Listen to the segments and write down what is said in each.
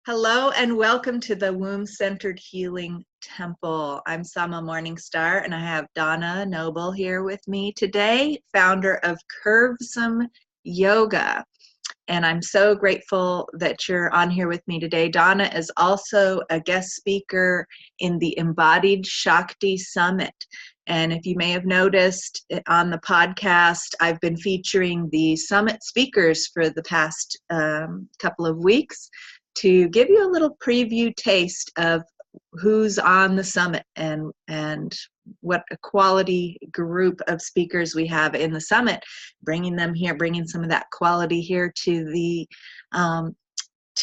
Hello and welcome to the Womb-Centered Healing Temple. I'm Sama Morningstar and I have Donna Noble here with me today, founder of Curvesome Yoga. And I'm so grateful that you're on here with me today. Donna is also a guest speaker in the Embodied Shakti Summit. And if you may have noticed on the podcast, I've been featuring the summit speakers for the past couple of weeks to give you a little preview taste of who's on the summit and what a quality group of speakers we have in the summit, bringing them here, bringing some of that quality here to the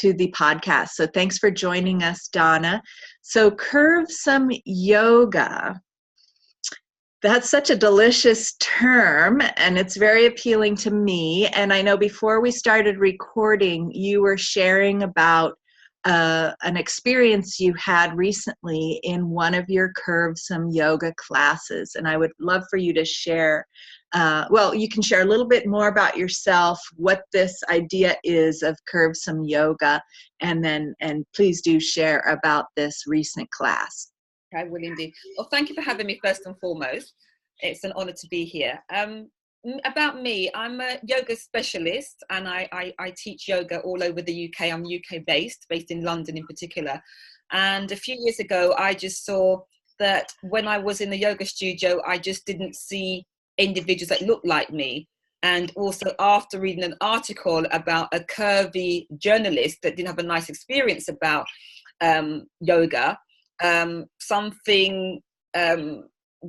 podcast. So thanks for joining us, Donna. So Curvesome Yoga, that's such a delicious term, and it's very appealing to me. And I know before we started recording, you were sharing about an experience you had recently in one of your Curvesome yoga classes. And I would love for you to share, you can share a little bit more about yourself, what this idea is of Curvesome yoga, and please do share about this recent class. I will indeed. Well, thank you for having me first and foremost. It's an honor to be here. About me, I'm a yoga specialist and I teach yoga all over the UK. I'm UK based in London in particular. And a few years ago, I just saw that when I was in the yoga studio, I just didn't see individuals that looked like me. And also after reading an article about a curvy journalist that didn't have a nice experience about yoga, something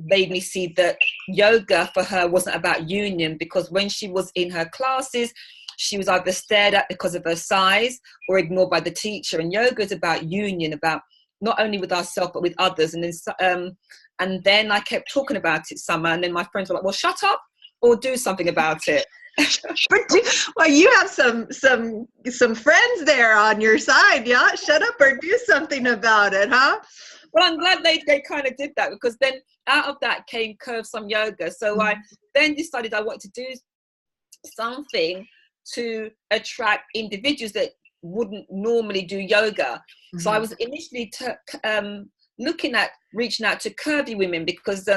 made me see that yoga for her wasn't about union, because when she was in her classes, she was either stared at because of her size or ignored by the teacher. And yoga is about union, about not only with ourselves but with others. And then I kept talking about it, Summer, and then my friends were like, well, shut up or do something about it. Well, you have some friends there on your side, yeah? Shut up or do something about it, huh? Well, I'm glad they kind of did that, because then out of that came Curvesome Yoga. So I then decided I wanted to do something to attract individuals that wouldn't normally do yoga. So I was initially looking at reaching out to curvy women, because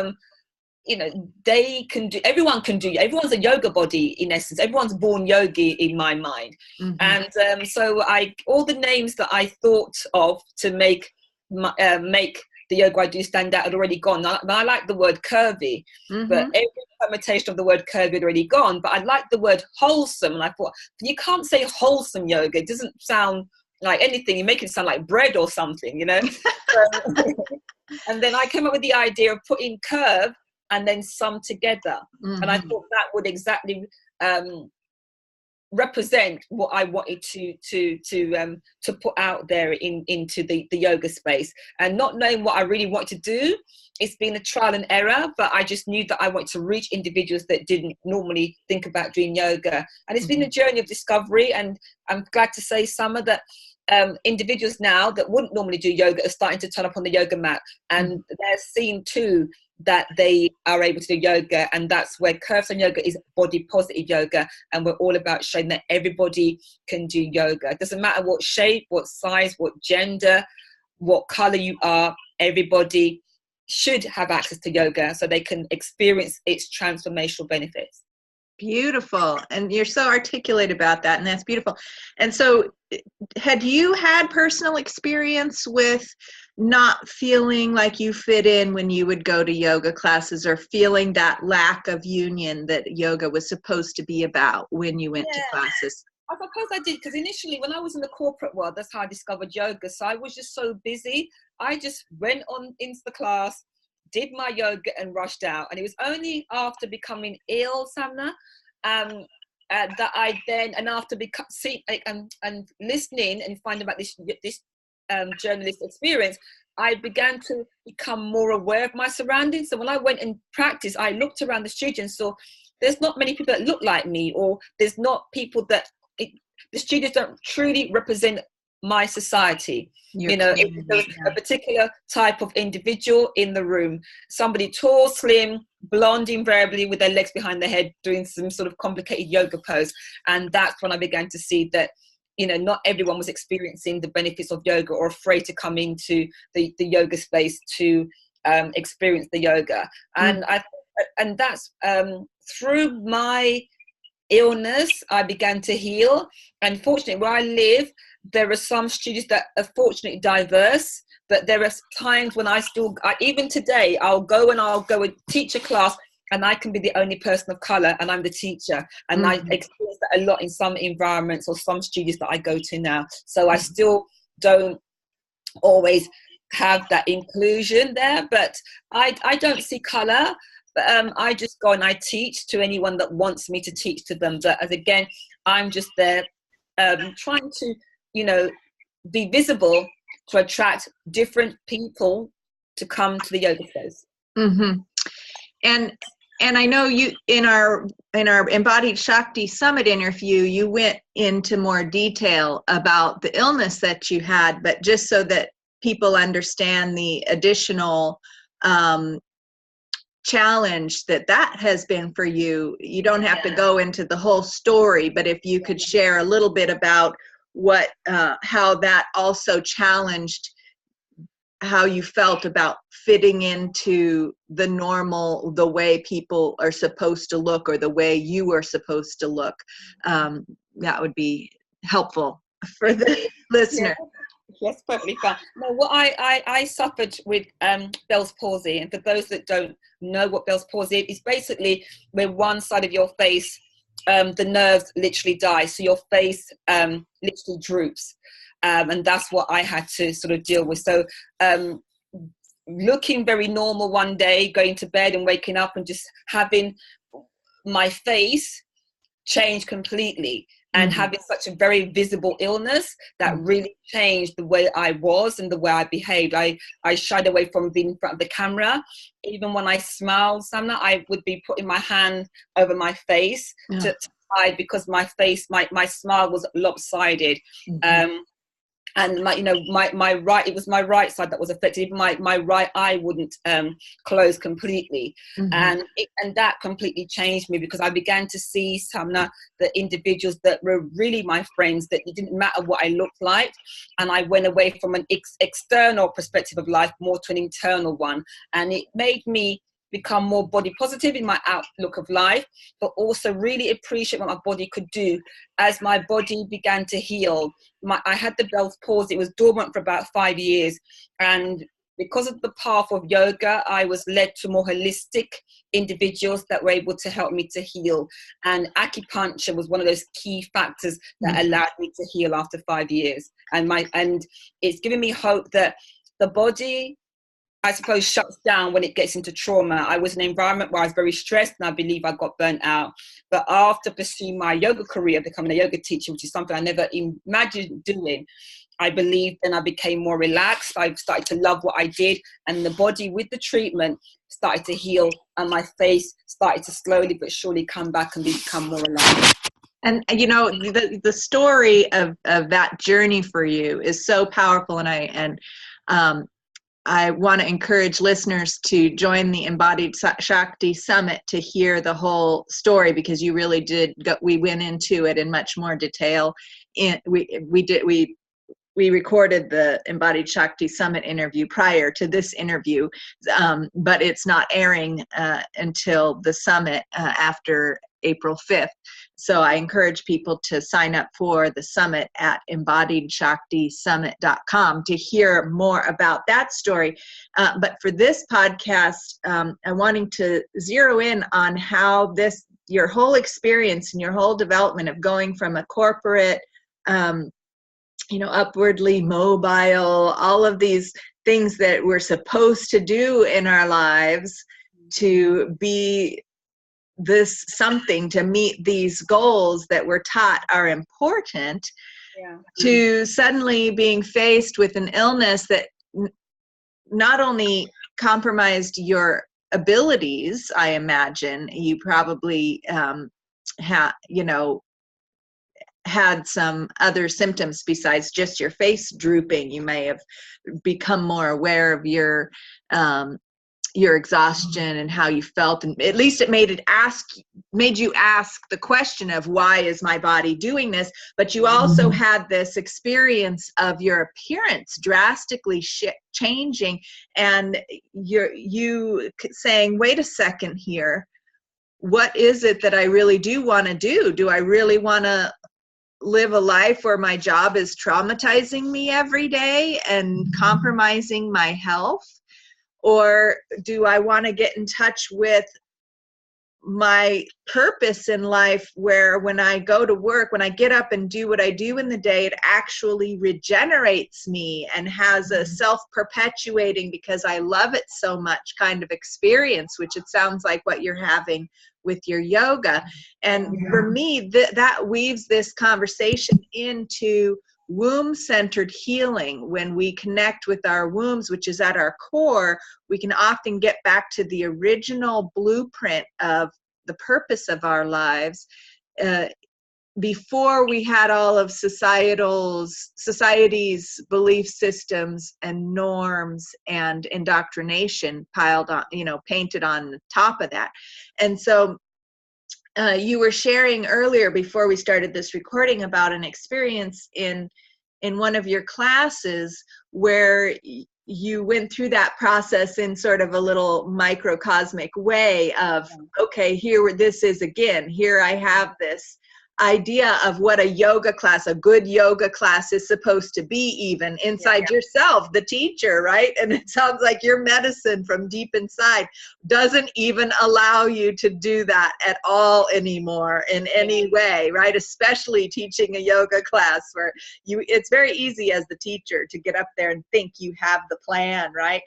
everyone can do, everyone's a yoga body in essence, everyone's born yogi in my mind. And so all the names that I thought of to make the yoga I do stand out had already gone. Now, I like the word curvy, but every permutation of the word curvy had already gone. But I like the word wholesome, and I thought, you can't say wholesome yoga. It doesn't sound like anything. You make it sound like bread or something, And then I came up with the idea of putting curve and then some together, and I thought that would exactly represent what I wanted to put out there into the yoga space. And not knowing what I really want to do, it's been a trial and error, but I just knew that I wanted to reach individuals that didn't normally think about doing yoga. And it's been a journey of discovery, and I'm glad to say, Summer, that individuals now that wouldn't normally do yoga are starting to turn up on the yoga mat, and they're seeing too that they are able to do yoga. And that's where Curvesome Yoga is body positive yoga, and we're all about showing that everybody can do yoga. It doesn't matter what shape, what size, what gender, what color you are, everybody should have access to yoga so they can experience its transformational benefits. Beautiful. And you're so articulate about that, and that's beautiful. And so had you had personal experience with not feeling like you fit in when you would go to yoga classes, or feeling that lack of union that yoga was supposed to be about when you went to classes? I suppose I did, because initially when I was in the corporate world, that's how I discovered yoga. So I was just so busy. I just went on into the class, did my yoga and rushed out. And it was only after becoming ill, Samna, that I then, and after and listening and finding about this journalist experience, I began to become more aware of my surroundings. So when I went and practiced, I looked around the studio and saw there's not many people that look like me, or there's not people that the studios don't truly represent my society. If there was a particular type of individual in the room, somebody tall, slim, blonde invariably, with their legs behind their head, doing some sort of complicated yoga pose. And that's when I began to see that not everyone was experiencing the benefits of yoga or afraid to come into the yoga space to experience the yoga. And and that's through my illness, I began to heal. And fortunately, where I live, there are some studios that are fortunately diverse, but there are times when even today, I'll go and teach a class, and I can be the only person of color, and I'm the teacher. And I experience that a lot in some environments or some studios that I go to now. So I still don't always have that inclusion there, but I don't see color. I just go and I teach to anyone that wants me to teach to them. But as again, I'm just there trying to, be visible to attract different people to come to the yoga space. And I know you in our Embodied Shakti Summit interview, you went into more detail about the illness that you had, but just so that people understand the additional challenge that has been for you. You don't have to go into the whole story, but if you could share a little bit about how that also challenged how you felt about fitting into the way people are supposed to look, or the way you are supposed to look. That would be helpful for the listener. Yes, perfectly fine. No, what I suffered with Bell's palsy, and for those that don't know what Bell's palsy is, basically where one side of your face, the nerves literally die, so your face literally droops, and that's what I had to sort of deal with. So looking very normal one day, going to bed and waking up and just having my face change completely. And having such a very visible illness that really changed the way I was and the way I behaved. I shied away from being in front of the camera. Even when I smiled, Samna, I would be putting my hand over my face to hide, because my face, my smile was lopsided. And my right, it was my right side that was affected. Even my right eye wouldn't close completely, and that completely changed me, because I began to see the individuals that were really my friends, that it didn't matter what I looked like, and I went away from an external perspective of life more to an internal one, and it made me become more body positive in my outlook of life, but also really appreciate what my body could do as my body began to heal. I had the Bell's palsy. It was dormant for about 5 years, and because of the path of yoga, I was led to more holistic individuals that were able to help me to heal, and acupuncture was one of those key factors that allowed me to heal after 5 years. And it's given me hope that the body, I suppose, shuts down when it gets into trauma. I was in an environment where I was very stressed, and I believe I got burnt out. But after pursuing my yoga career, becoming a yoga teacher, which is something I never imagined doing, I believe then I became more relaxed. I started to love what I did, and the body with the treatment started to heal, and my face started to slowly but surely come back and become more alive. And the story of that journey for you is so powerful, and I want to encourage listeners to join the Embodied Shakti Summit to hear the whole story, because you really did. We went into it in much more detail. We recorded the Embodied Shakti Summit interview prior to this interview, but it's not airing until the summit after April 5th. So I encourage people to sign up for the summit at embodiedshaktisummit.com to hear more about that story. But for this podcast, I'm wanting to zero in on how your whole experience and your whole development of going from a corporate, upwardly mobile, all of these things that we're supposed to do in our lives to be this something, to meet these goals that we're taught are important, to suddenly being faced with an illness that not only compromised your abilities. I imagine you probably had some other symptoms besides just your face drooping. You may have become more aware of your your exhaustion and how you felt, and at least it made you ask the question of, why is my body doing this? But you also had this experience of your appearance drastically changing, and you saying, wait a second here, what is it that I really do want to do? Do I really want to live a life where my job is traumatizing me every day and compromising my health? Or do I want to get in touch with my purpose in life, where when I go to work, when I get up and do what I do in the day, it actually regenerates me and has a self-perpetuating, because I love it so much, kind of experience, which it sounds like what you're having with your yoga. And for me, that weaves this conversation into womb-centered healing. When we connect with our wombs, which is at our core, we can often get back to the original blueprint of the purpose of our lives, before we had all of society's belief systems and norms and indoctrination piled on, painted on the top of that. And so you were sharing earlier, before we started this recording, about an experience in one of your classes where you went through that process in sort of a little microcosmic way of, okay, here this is again, here I have this idea of what a yoga class, a good yoga class, is supposed to be, even inside yourself, the teacher, right? And it sounds like your medicine from deep inside doesn't even allow you to do that at all anymore in any way, right? Especially teaching a yoga class, where it's very easy as the teacher to get up there and think you have the plan, right?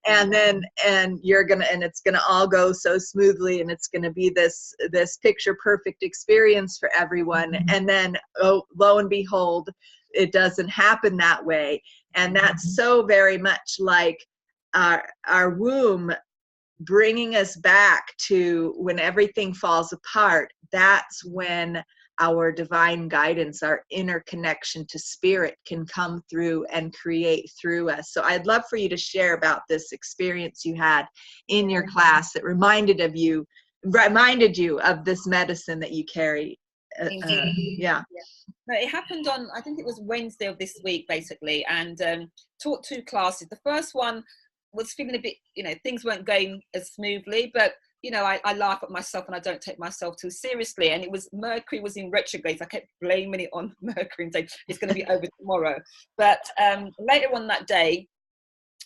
And then it's gonna all go so smoothly, and it's gonna be this picture perfect experience for everyone. And then, oh, lo and behold, it doesn't happen that way. And that's so very much like our womb bringing us back to when everything falls apart. That's when our divine guidance, our inner connection to spirit, can come through and create through us. So I'd love for you to share about this experience you had in your class that reminded you of this medicine that you carry. No, it happened on, I think it was Wednesday of this week, basically, and taught 2 classes. The first one was feeling a bit, things weren't going as smoothly, but I laugh at myself and I don't take myself too seriously. And Mercury was in retrograde, so I kept blaming it on Mercury and saying it's going to be over tomorrow. But later on that day,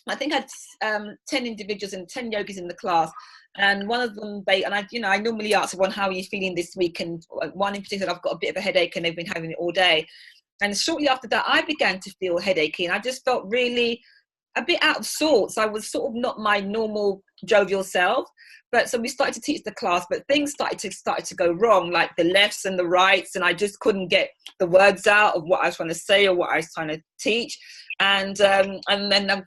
I think I had 10 individuals and 10 yogis in the class. And one of them, I normally ask everyone, how are you feeling this week? And one in particular, I've got a bit of a headache, and they've been having it all day. And shortly after that, I began to feel headachy, and I just felt really a bit out of sorts. I was sort of not my normal jovial self. But so we started to teach the class, but things started to go wrong, like the lefts and the rights, and I just couldn't get the words out of what I was trying to say or what I was trying to teach. And then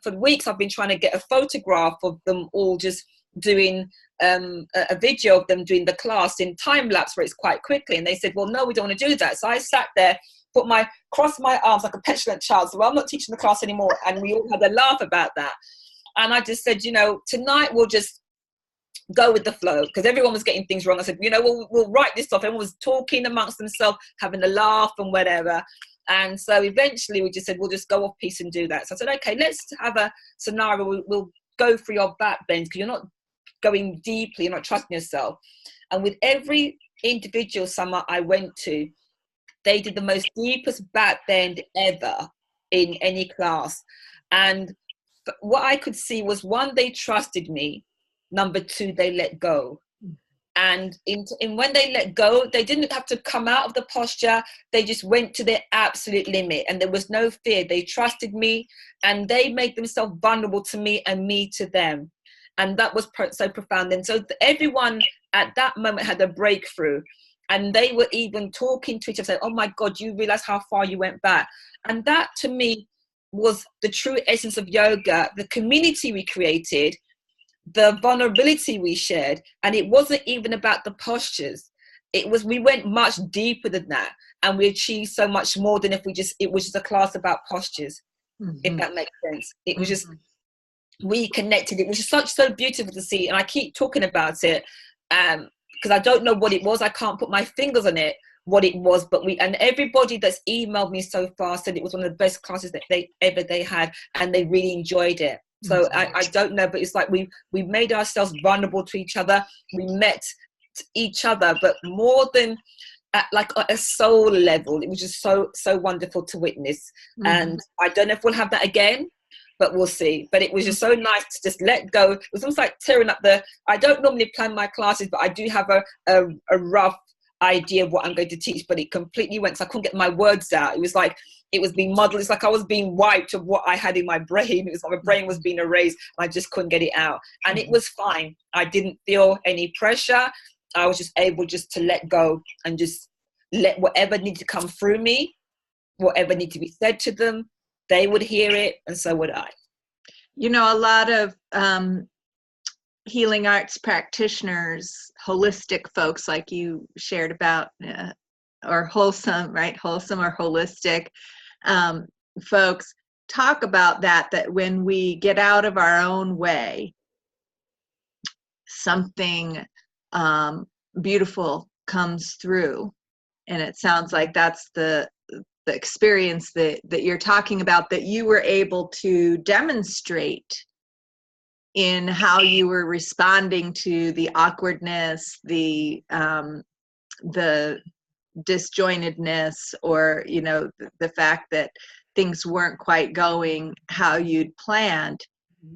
for weeks, I've been trying to get a photograph of them all just doing a video of them doing the class in time lapse, where it's quite quickly. And they said, well, no, we don't want to do that. So I sat there, crossed my arms like a petulant child. So, well, I'm not teaching the class anymore. And we all had a laugh about that. And I just said, tonight we'll just go with the flow, because everyone was getting things wrong. I said, we'll write this off. Everyone was talking amongst themselves, having a laugh and whatever. And so eventually we just said, we'll just go off piece and do that. So I said, okay, let's have a scenario. We'll go for your back bends, because you're not going deeply, you're not trusting yourself. And with every individual summer I went to, they did the most deepest back bend ever in any class. And what I could see was, 1, they trusted me. Number 2, they let go. And when they let go, they didn't have to come out of the posture. They just went to their absolute limit, and there was no fear. They trusted me, and they made themselves vulnerable to me and me to them. And that was so profound. And so everyone at that moment had a breakthrough, and they were even talking to each other, saying, oh my God, you realize how far you went back. And that to me was the true essence of yoga, the community we created, the vulnerability we shared. And it wasn't even about the postures. We went much deeper than that, and we achieved so much more than if it was just a class about postures, if that makes sense. It was just we connected. It was just so beautiful to see, and I keep talking about it because I don't know what it was. I can't put my fingers on it, what it was, but and everybody that's emailed me so far said it was one of the best classes that they had, and they really enjoyed it. So I don't know, but it's like we made ourselves vulnerable to each other. We met each other, but more than at like a soul level. It was just so wonderful to witness. And I don't know if we'll have that again, but we'll see. But it was just so nice to just let go. It was almost like tearing up I don't normally plan my classes, but I do have a rough idea of what I'm going to teach, but it completely went, so I couldn't get my words out. It was like it was being muddled. It's like I was being wiped of what I had in my brain. It was like my brain was being erased, and I just couldn't get it out. And it was fine. I didn't feel any pressure. I was just able just to let go and just let whatever needed to come through me, whatever needed to be said to them, they would hear it, and so would I. You know, a lot of healing arts practitioners, holistic folks like you shared about, or wholesome, right? Wholesome or holistic folks talk about that when we get out of our own way, something beautiful comes through. And it sounds like that's the experience that you're talking about, that you were able to demonstrate in how you were responding to the awkwardness, the disjointedness, or, you know, the fact that things weren't quite going how you'd planned.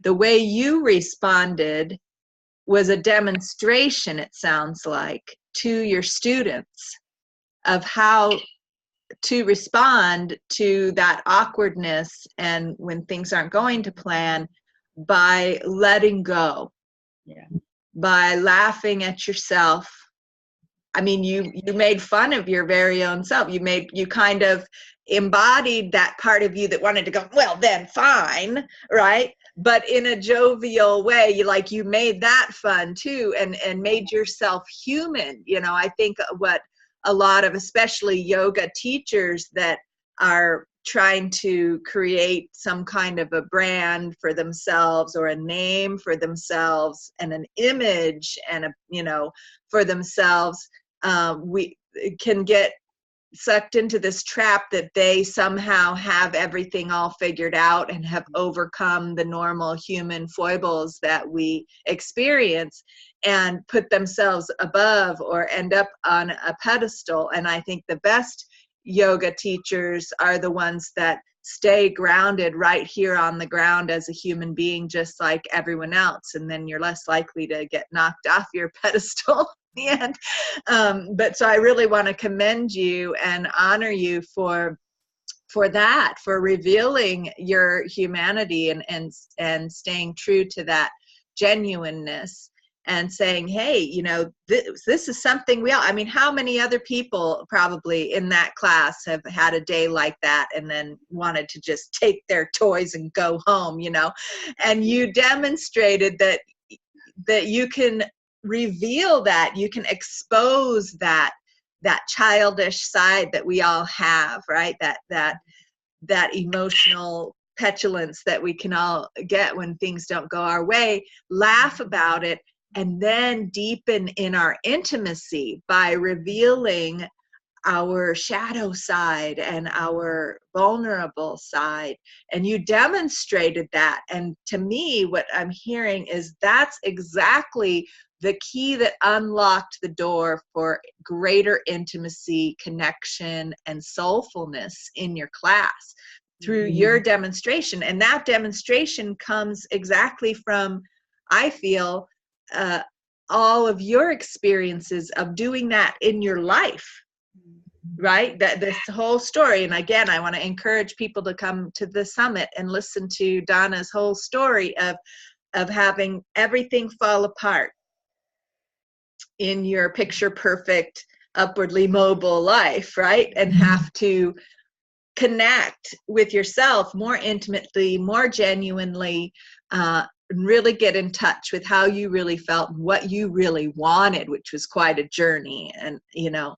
The way you responded was a demonstration, it sounds like, to your students of how to respond to that awkwardness and when things aren't going to plan, by letting go, by laughing at yourself. I mean, you made fun of your very own self. You kind of embodied that part of you that wanted to go, well, then fine, right? But in a jovial way, you made that fun too, and made yourself human. You know, I think what a lot of, especially yoga teachers that are trying to create some kind of a brand for themselves, or a name for themselves, and an image, and for themselves, we can get sucked into this trap that they somehow have everything all figured out and have overcome the normal human foibles that we experience, and put themselves above or end up on a pedestal. And I think the best yoga teachers are the ones that stay grounded right here on the ground as a human being, just like everyone else, and then you're less likely to get knocked off your pedestal in the end. But so I really want to commend you and honor you for that, for revealing your humanity, and staying true to that genuineness, and saying, hey, you know, this is something I mean, how many other people probably in that class have had a day like that and then wanted to just take their toys and go home, you know? And you demonstrated that you can reveal that, you can expose that childish side that we all have, right? That emotional petulance that we can all get when things don't go our way. Laugh about it, and then deepen in our intimacy by revealing our shadow side and our vulnerable side. And you demonstrated that. And to me, what I'm hearing is that's exactly the key that unlocked the door for greater intimacy, connection, and soulfulness in your class through your demonstration. And that demonstration comes exactly from, I feel, all of your experiences of doing that in your life, right? That this whole story. And again, I want to encourage people to come to the summit and listen to Donna's whole story of having everything fall apart in your picture perfect, upwardly mobile life, right? And have to connect with yourself more intimately, more genuinely, really get in touch with how you really felt, what you really wanted, which was quite a journey. And, you know,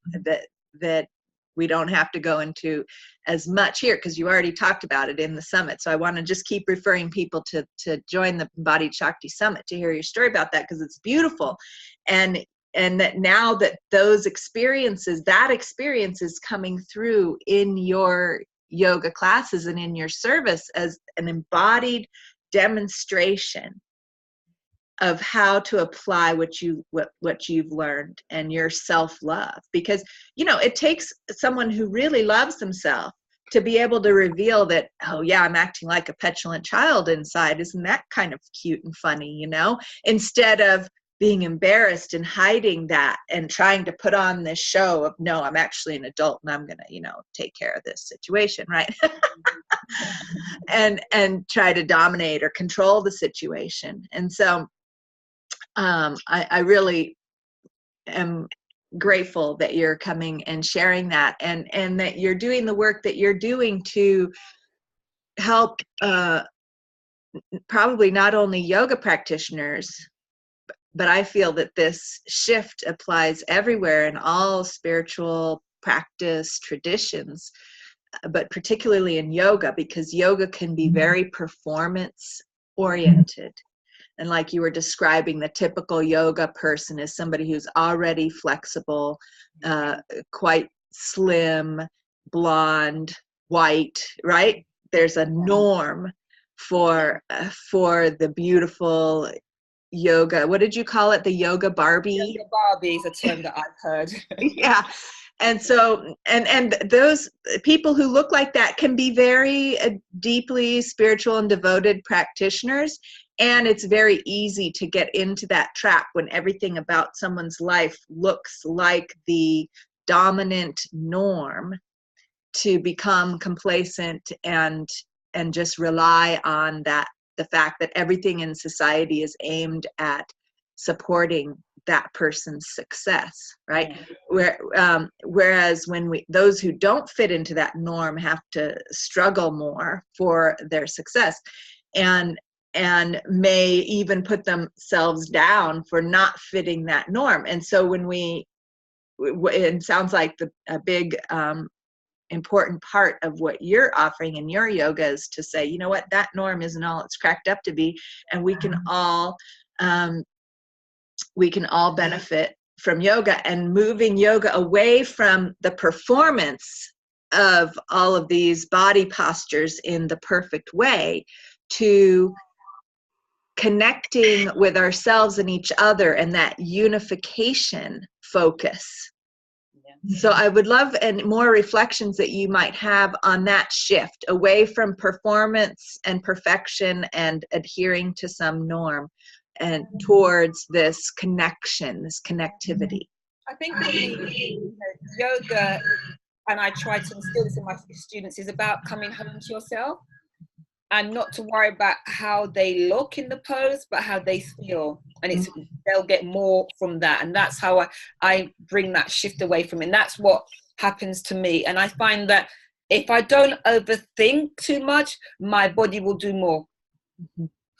that we don't have to go into as much here because you already talked about it in the summit. So I want to just keep referring people to join the Embodied Shakti Summit to hear your story about that, because it's beautiful. And that now that those experiences, that experience is coming through in your yoga classes and in your service as an embodied demonstration of how to apply what you've learned and your self-love. Because, you know, it takes someone who really loves themselves to be able to reveal that, oh yeah, I'm acting like a petulant child inside. Isn't that kind of cute and funny, you know? Instead of being embarrassed and hiding that and trying to put on this show of, no, I'm actually an adult and I'm gonna, you know, take care of this situation, right? and try to dominate or control the situation. And so I really am grateful that you're coming and sharing that, and that you're doing the work that you're doing to help probably not only yoga practitioners, but I feel that this shift applies everywhere in all spiritual practice traditions, but particularly in yoga, because yoga can be very performance oriented. And like you were describing, the typical yoga person is somebody who's already flexible, quite slim, blonde, white, right? There's a norm for the beautiful yoga. What did you call it? The yoga Barbie? Yoga Barbie is a term that I've heard. Yeah. And so, and those people who look like that can be very deeply spiritual and devoted practitioners. And it's very easy to get into that trap when everything about someone's life looks like the dominant norm, to become complacent and just rely on that, the fact that everything in society is aimed at supporting that person's success, right? Yeah. Whereas when those who don't fit into that norm have to struggle more for their success, and may even put themselves down for not fitting that norm. And so when it sounds like a big important part of what you're offering in your yoga is to say, you know what, that norm isn't all it's cracked up to be, and we can all benefit from yoga, and moving yoga away from the performance of all of these body postures in the perfect way to connecting with ourselves and each other, and that unification focus. Yeah. So I would love more reflections that you might have on that shift away from performance and perfection and adhering to some norm, and towards this connection, this connectivity. I think for me, yoga, and I try to instill this in my students, is about coming home to yourself and not to worry about how they look in the pose, but how they feel. And they'll get more from that. And that's how I bring that shift away from it. And that's what happens to me. And I find that if I don't overthink too much, my body will do more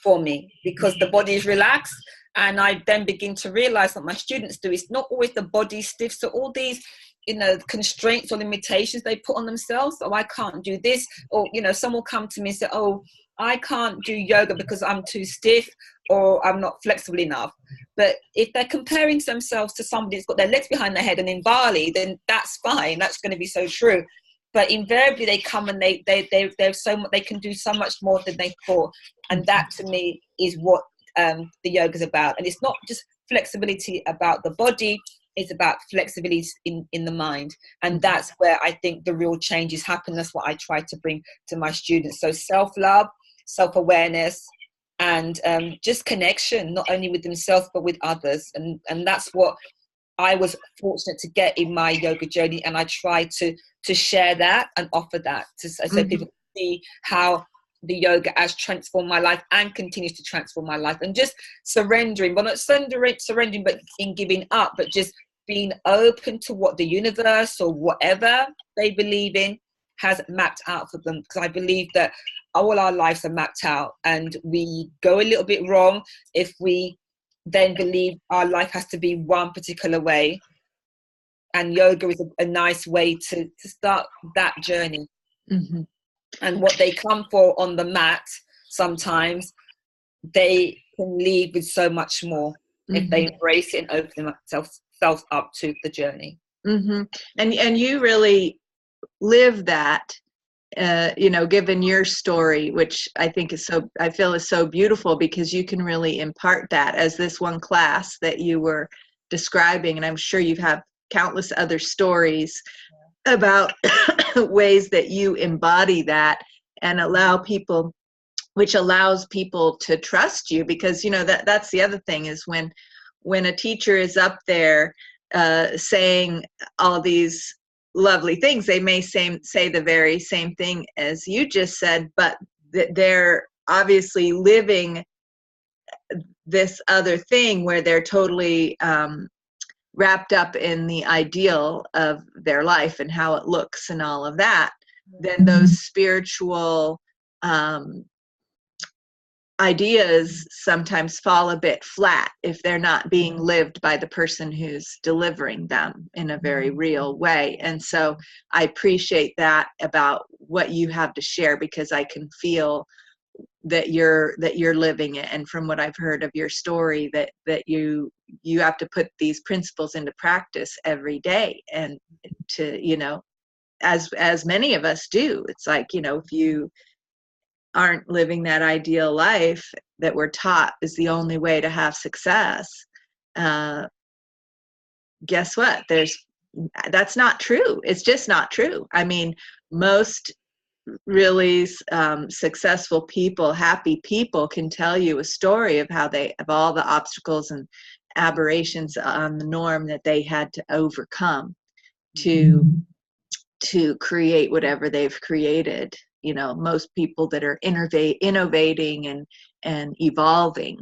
for me, because the body is relaxed. And I then begin to realize what my students do. It's not always the body stiff. So all these, you know, constraints or limitations they put on themselves. Oh, I can't do this. Or, you know, someone will come to me and say, oh, I can't do yoga because I'm too stiff or I'm not flexible enough. But if they're comparing themselves to somebody that's got their legs behind their head and in Bali, then that's fine. That's going to be so true. But invariably they come and they're so much, they can do so much more than they thought. And that to me is what the yoga is about. And it's not just flexibility about the body, it's about flexibility in the mind. And that's where I think the real changes happen. That's what I try to bring to my students. So self-love, self-awareness, and just connection, not only with themselves but with others. And that's what I was fortunate to get in my yoga journey, and I try to share that and offer that so people can see how the yoga has transformed my life and continues to transform my life. And just surrendering, well, not surrendering, but in giving up, but just being open to what the universe or whatever they believe in has mapped out for them. Because I believe that all our lives are mapped out, and we go a little bit wrong if we then believe our life has to be one particular way. and yoga is a nice way to start that journey. Mm-hmm. And what they come for on the mat, sometimes they can leave with so much more if they embrace it and open themselves up to the journey. Mm-hmm. And you really live that, you know, given your story, which I think is so, I feel is so beautiful, because you can really impart that as this one class that you were describing. And I'm sure you have countless other stories about ways that you embody that and allow people, which allows people to trust you, because, you know, that's the other thing is when a teacher is up there saying all these lovely things, they may say the very same thing as you just said, but they're obviously living this other thing where they're totally wrapped up in the ideal of their life and how it looks and all of that. Then those spiritual ideas sometimes fall a bit flat if they're not being lived by the person who's delivering them in a very real way. And so I appreciate that about what you have to share, because I can feel that you're living it. And from what I've heard of your story, that you have to put these principles into practice every day, and to, you know, as many of us do. It's like, you know, if you aren't living that ideal life that we're taught is the only way to have success, guess what? That's not true. It's just not true. I mean, most really successful people, happy people, can tell you a story of how they, of all the obstacles and aberrations on the norm that they had to overcome to create whatever they've created. You know, most people that are innovating and evolving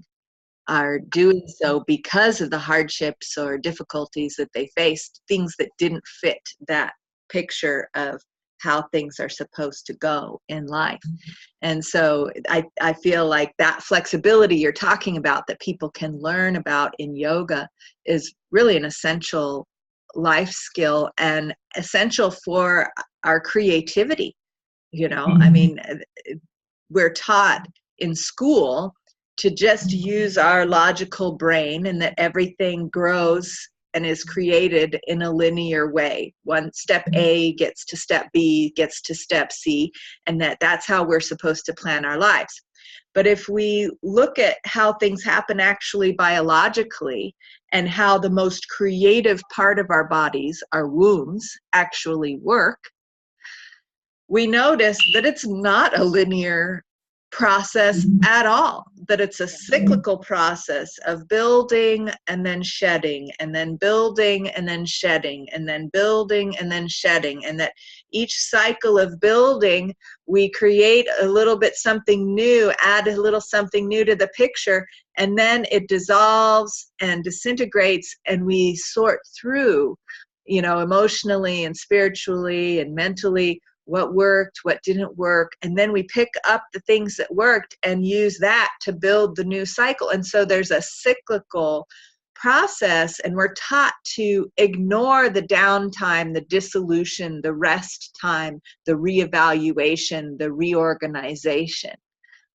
are doing so because of the hardships or difficulties that they faced, things that didn't fit that picture of how things are supposed to go in life. And so I feel like that flexibility you're talking about that people can learn about in yoga is really an essential life skill and essential for our creativity. You know, I mean, we're taught in school to just use our logical brain, and that everything grows and is created in a linear way. One step A gets to step B, gets to step C, and that's how we're supposed to plan our lives. But if we look at how things happen actually biologically, and how the most creative part of our bodies, our wombs, actually work, we notice that it's not a linear process at all, that it's a cyclical process of building and then shedding, and then building and then shedding, and then building and then shedding. And that each cycle of building, we create a little bit something new, add a little something new to the picture, and then it dissolves and disintegrates, and we sort through, you know, emotionally and spiritually and mentally, what worked, what didn't work, and then we pick up the things that worked and use that to build the new cycle. And so there's a cyclical process, and we're taught to ignore the downtime, the dissolution, the rest time, the reevaluation, the reorganization.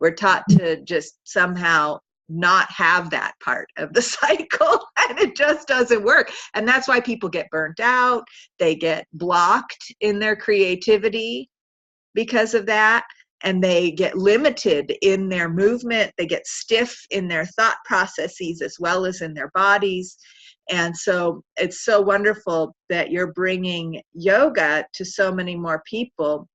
We're taught to just somehow not have that part of the cycle, and it just doesn't work. And that's why people get burnt out, they get blocked in their creativity because of that, and they get limited in their movement, they get stiff in their thought processes as well as in their bodies. And so it's so wonderful that you're bringing yoga to so many more people,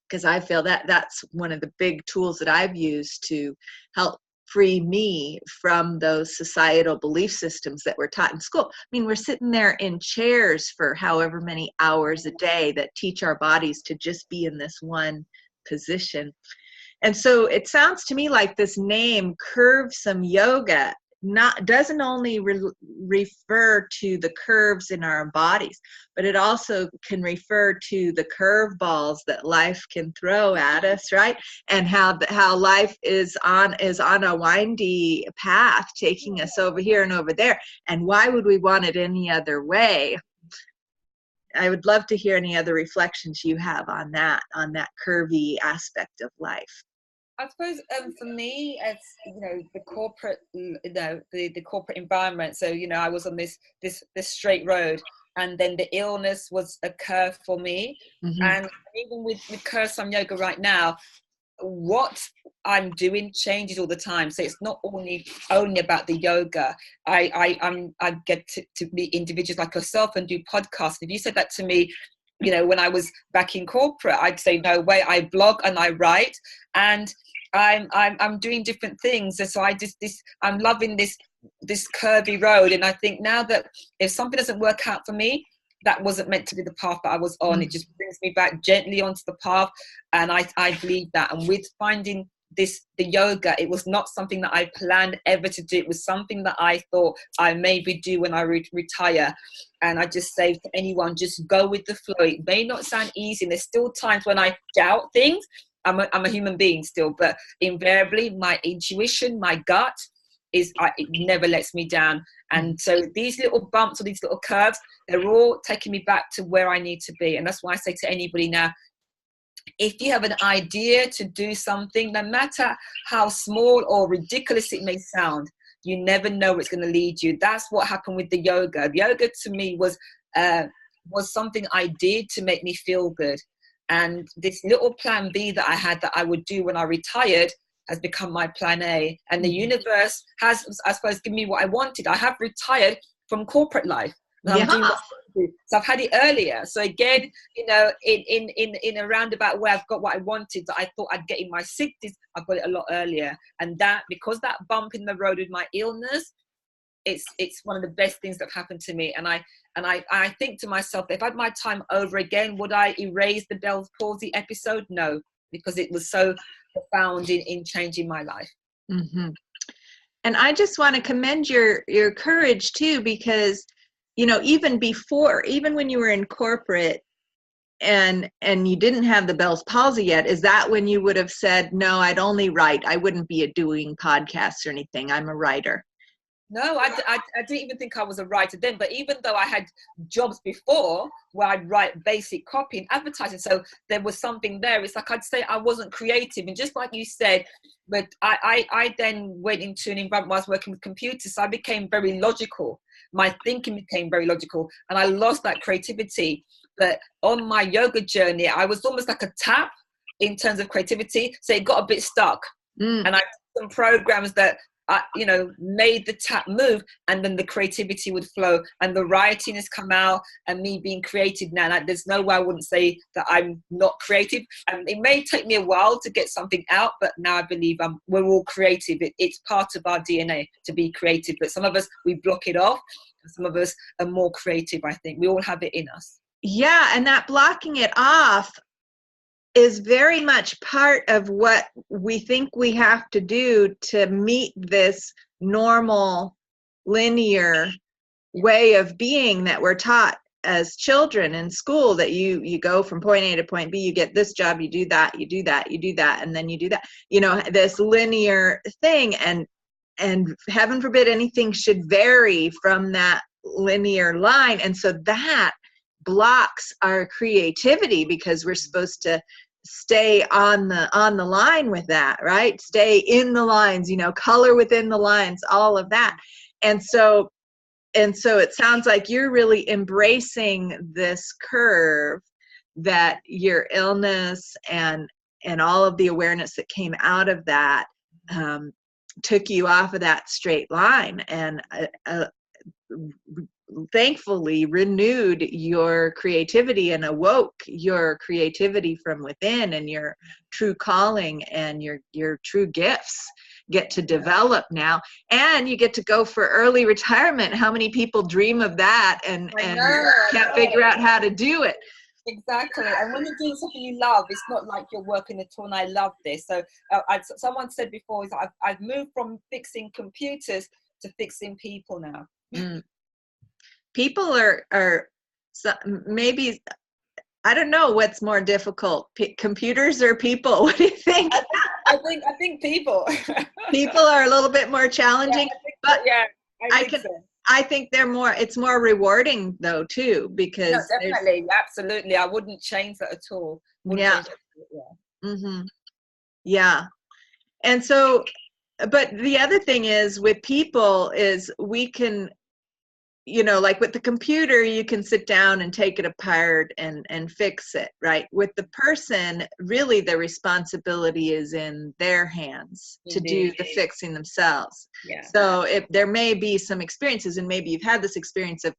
because I feel that that's one of the big tools that I've used to help free me from those societal belief systems that we're taught in school. I mean, we're sitting there in chairs for however many hours a day that teach our bodies to just be in this one position. And so it sounds to me like this name, Curvesome Yoga, doesn't only refer to the curves in our bodies, but it also can refer to the curveballs that life can throw at us, right? And how life is on a windy path, taking us over here and over there. And why would we want it any other way? I would love to hear any other reflections you have on that curvy aspect of life. I suppose for me, as you know, the corporate, the corporate environment. So I was on this straight road, and then the illness was a curve for me. Mm-hmm. And even with Curvesome Yoga right now, what I'm doing changes all the time. So it's not only about the yoga. I get to meet individuals like yourself and do podcasts. If you said that to me, when I was back in corporate, I'd say no way. I blog and I write, and I'm doing different things. And so I'm loving this curvy road. And I think now that if something doesn't work out for me, that wasn't meant to be the path that I was on. It just brings me back gently onto the path. And I believe that. And with finding the yoga, it was not something that I planned ever to do. It was something that I thought I maybe do when I retire. And I just say to anyone, just go with the flow. It may not sound easy. And there's still times when I doubt things. I'm a human being still, but invariably my intuition, my gut it never lets me down. And so these little bumps or these little curves, they're all taking me back to where I need to be. And that's why I say to anybody now, if you have an idea to do something, no matter how small or ridiculous it may sound, you never know where it's going to lead you. That's what happened with the yoga. Yoga to me was something I did to make me feel good. And this little plan B that I had that I would do when I retired has become my plan A. And the universe has, I suppose, given me what I wanted. I have retired from corporate life. And I'm doing what I do. So I've had it earlier. So again, in a roundabout way, I've got what I wanted that I thought I'd get in my 60s. I've got it a lot earlier. And that, because that bump in the road with my illness, it's one of the best things that happened to me. And I think to myself, if I had my time over again, would I erase the Bell's palsy episode? No, because it was so profound in changing my life. Mm-hmm. And I just want to commend your courage too, because even when you were in corporate and you didn't have the Bell's palsy yet, is that when you would have said, no, I'd only write, I wouldn't be doing podcasts or anything, I'm a writer? No, I didn't even think I was a writer then. But even though I had jobs before where I'd write basic copy and advertising, so there was something there. It's like I'd say I wasn't creative. And just like you said, but I then went into an environment where I was working with computers. So I became very logical. My thinking became very logical. And I lost that creativity. But on my yoga journey, I was almost like a tap in terms of creativity. So it got a bit stuck. And I did some programs that made the tap move, and then the creativity would flow, and the writing has come out, and me being creative now. Like, there's no way I wouldn't say that I'm not creative. And it may take me a while to get something out, but now I believe we're all creative. It's part of our DNA to be creative. But some of us, we block it off, and some of us are more creative. I think we all have it in us. Yeah, and that blocking it off is very much part of what we think we have to do to meet this normal, linear way of being that we're taught as children in school, that you go from point A to point B, you get this job, you do that, you do that, you do that, and then you do that. This linear thing, and heaven forbid anything should vary from that linear line. And so that blocks our creativity, because we're supposed to stay on the line with that, right? Stay in the lines, color within the lines, all of that. And so it sounds like you're really embracing this curve, that your illness and all of the awareness that came out of that took you off of that straight line, and thankfully renewed your creativity and awoke your creativity from within, and your true calling and your true gifts get to develop now, and you get to go for early retirement. How many people dream of that and can't figure out how to do it? Exactly. And when you're doing something you love, it's not like you're working at all. And I love this. So someone said before, is I've moved from fixing computers to fixing people now. People are maybe, I don't know what's more difficult, computers or people? What do you think? I think people. People are a little bit more challenging, I I think it's more rewarding though too, No, because definitely, absolutely. I wouldn't change that at all. Wouldn't yeah. change it. Yeah. Hmm. Yeah. And so, but the other thing is with people is we can, like with the computer, you can sit down and take it apart and fix it, right? With the person, really the responsibility is in their hands to do Indeed. the fixing themselves. Yeah. So if there may be some experiences, and maybe you've had this experience of,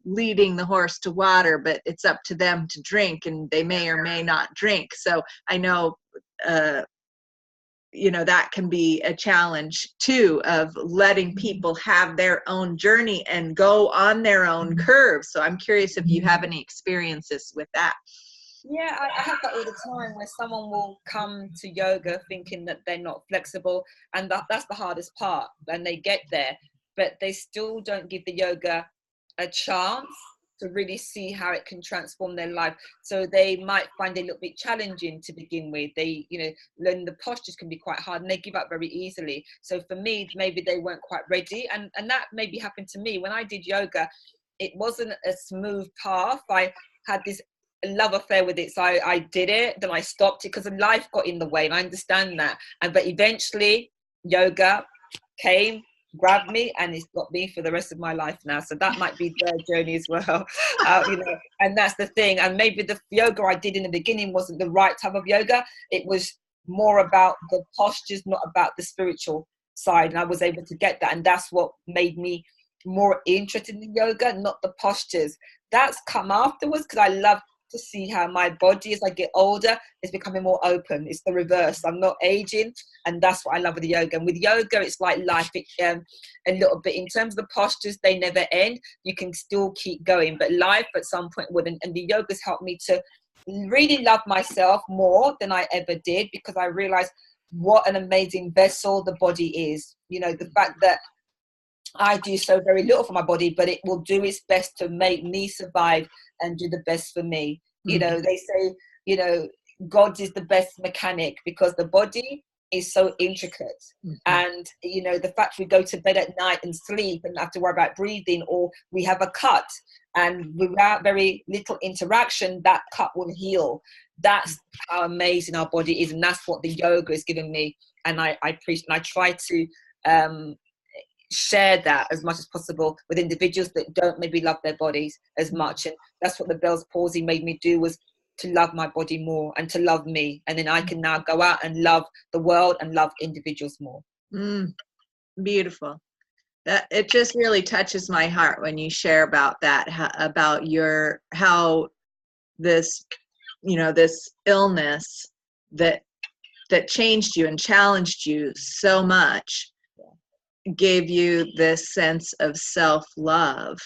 leading the horse to water, but it's up to them to drink, and they may or may not drink. So I know, that can be a challenge too, of letting people have their own journey and go on their own curve. So I'm curious if you have any experiences with that. Yeah, I have that all the time, where someone will come to yoga thinking that they're not flexible, and that's the hardest part. And they get there, but they still don't give the yoga a chance to really see how it can transform their life. So they might find it a little bit challenging to begin with. They, learn the postures can be quite hard, and they give up very easily. So for me, maybe they weren't quite ready, and that maybe happened to me when I did yoga. It wasn't a smooth path. I had this love affair with it, so I did it, then I stopped it because life got in the way, and I understand that. But eventually yoga came, grabbed me, and it's got me for the rest of my life now. So that might be their journey as well. And that's the thing. And maybe the yoga I did in the beginning wasn't the right type of yoga. It was more about the postures, not about the spiritual side, and I was able to get that, and that's what made me more interested in yoga, not the postures. That's come afterwards, because I love to see how my body, as I get older, is becoming more open. It's the reverse. I'm not aging, and that's what I love with the yoga. And with yoga, it's like life. A little bit in terms of the postures, they never end. You can still keep going, but life at some point wouldn't. And the yoga's helped me to really love myself more than I ever did, because I realized what an amazing vessel the body is. The fact that I do so very little for my body, but it will do its best to make me survive and do the best for me. Mm-hmm. They say, God is the best mechanic, because the body is so intricate. Mm-hmm. And, the fact we go to bed at night and sleep and have to worry about breathing, or we have a cut, and without very little interaction, that cut will heal. That's how amazing our body is. And that's what the yoga is giving me. And I preach, and I try to, share that as much as possible with individuals that don't maybe love their bodies as much. And that's what the Bell's palsy made me do, was to love my body more and to love me. And then I can now go out and love the world and love individuals more. Beautiful. That it just really touches my heart when you share about that, about how this, this illness that changed you and challenged you so much gave you this sense of self-love.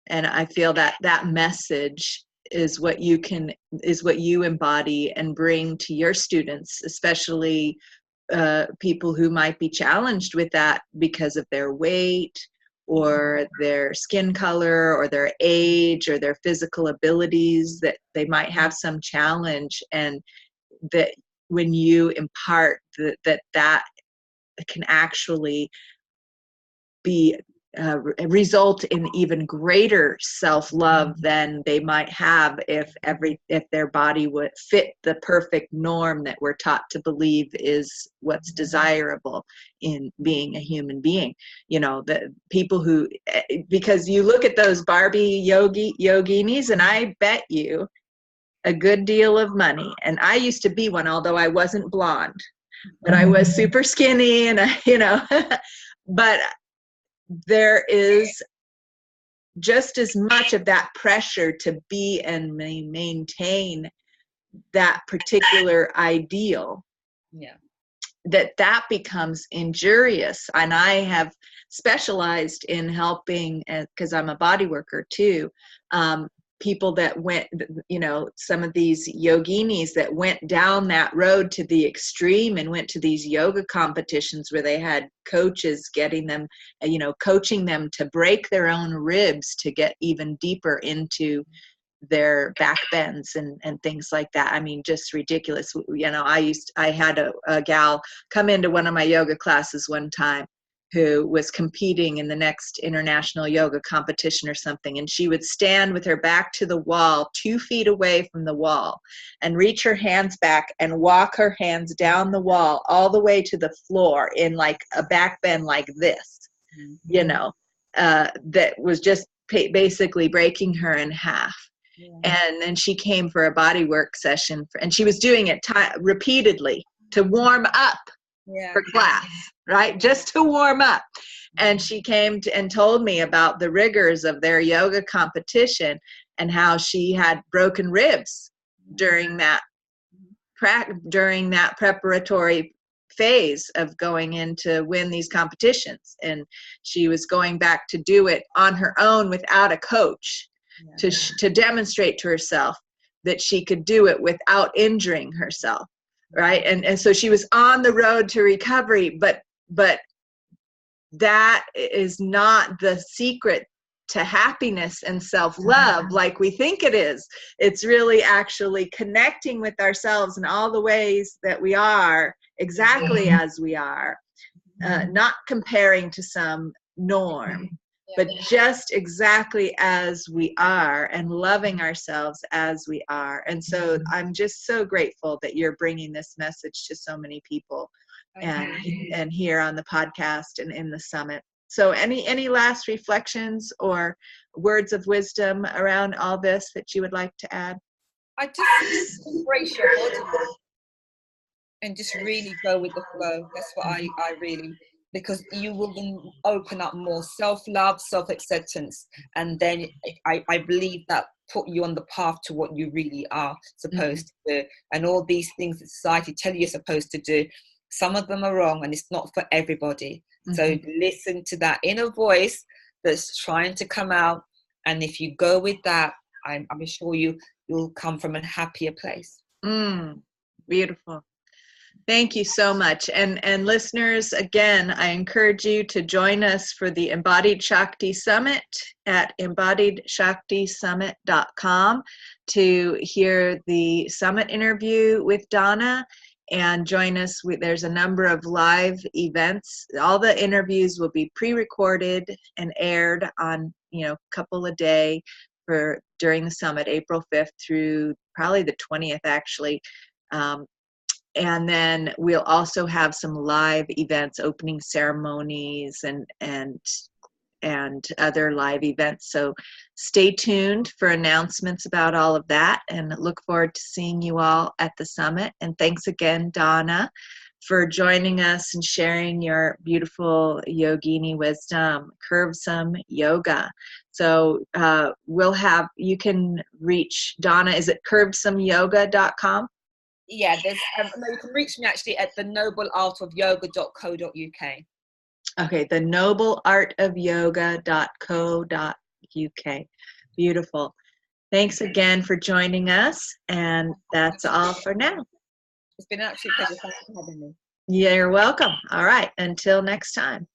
And I feel that message is what you embody and bring to your students, especially people who might be challenged with that because of their weight or their skin color or their age or their physical abilities, that they might have some challenge, and that when you impart that can actually be result in even greater self-love than they might have if their body would fit the perfect norm that we're taught to believe is what's desirable in being a human being. The people who, because you look at those Barbie yoginis, and I bet you a good deal of money, and I used to be one, although I wasn't blonde, but I was super skinny, and but there is just as much of that pressure to be and maintain that particular ideal, that becomes injurious. And I have specialized in helping, because I'm a body worker too, people that went, some of these yoginis that went down that road to the extreme and went to these yoga competitions where they had coaches getting them, coaching them to break their own ribs to get even deeper into their back bends and things like that. I mean, just ridiculous. I had a gal come into one of my yoga classes one time, who was competing in the next international yoga competition or something. And she would stand with her back to the wall, 2 feet away from the wall, and reach her hands back and walk her hands down the wall all the way to the floor in like a back bend like this, you know, that was just basically breaking her in half. And then she came for a body work session, and she was doing it repeatedly to warm up for class, right? Just to warm up. And she came and told me about the rigors of their yoga competition and how she had broken ribs during that preparatory phase of going in to win these competitions. And she was going back to do it on her own without a coach, to demonstrate to herself that she could do it without injuring herself. Right. And so she was on the road to recovery, but that is not the secret to happiness and self-love like we think it is. It's really actually connecting with ourselves in all the ways that we are, exactly as we are, not comparing to some norm, but just exactly as we are, and loving ourselves as we are. And so I'm just so grateful that you're bringing this message to so many people, and here on the podcast and in the summit. So any last reflections or words of wisdom around all this that you would like to add? I just embrace your body and just really go with the flow. That's what I really, because you will then open up more self-love, self-acceptance, and then I believe that put you on the path to what you really are supposed to do. And all these things that society tell you you're supposed to do, some of them are wrong, and it's not for everybody. So listen to that inner voice that's trying to come out, and if you go with that, I'm sure you'll come from a happier place. Beautiful. Thank you so much. And listeners, again, I encourage you to join us for the Embodied Shakti Summit at embodiedshaktisummit.com to hear the summit interview with Donna, and join us. There's a number of live events. All the interviews will be pre-recorded and aired on, a couple a day during the summit, April 5th through probably the 20th, actually. And then we'll also have some live events, opening ceremonies and other live events. So stay tuned for announcements about all of that, and look forward to seeing you all at the summit. And thanks again, Donna, for joining us and sharing your beautiful yogini wisdom, Curvesome Yoga. So you can reach Donna, is it curvesomeyoga.com? Yeah, you can reach me actually at thenobleartofyoga.co.uk. Okay, thenobleartofyoga.co.uk. Beautiful. Thanks again for joining us, and that's all for now. It's been an absolute pleasure. Thanks for having me. You're welcome. All right, until next time.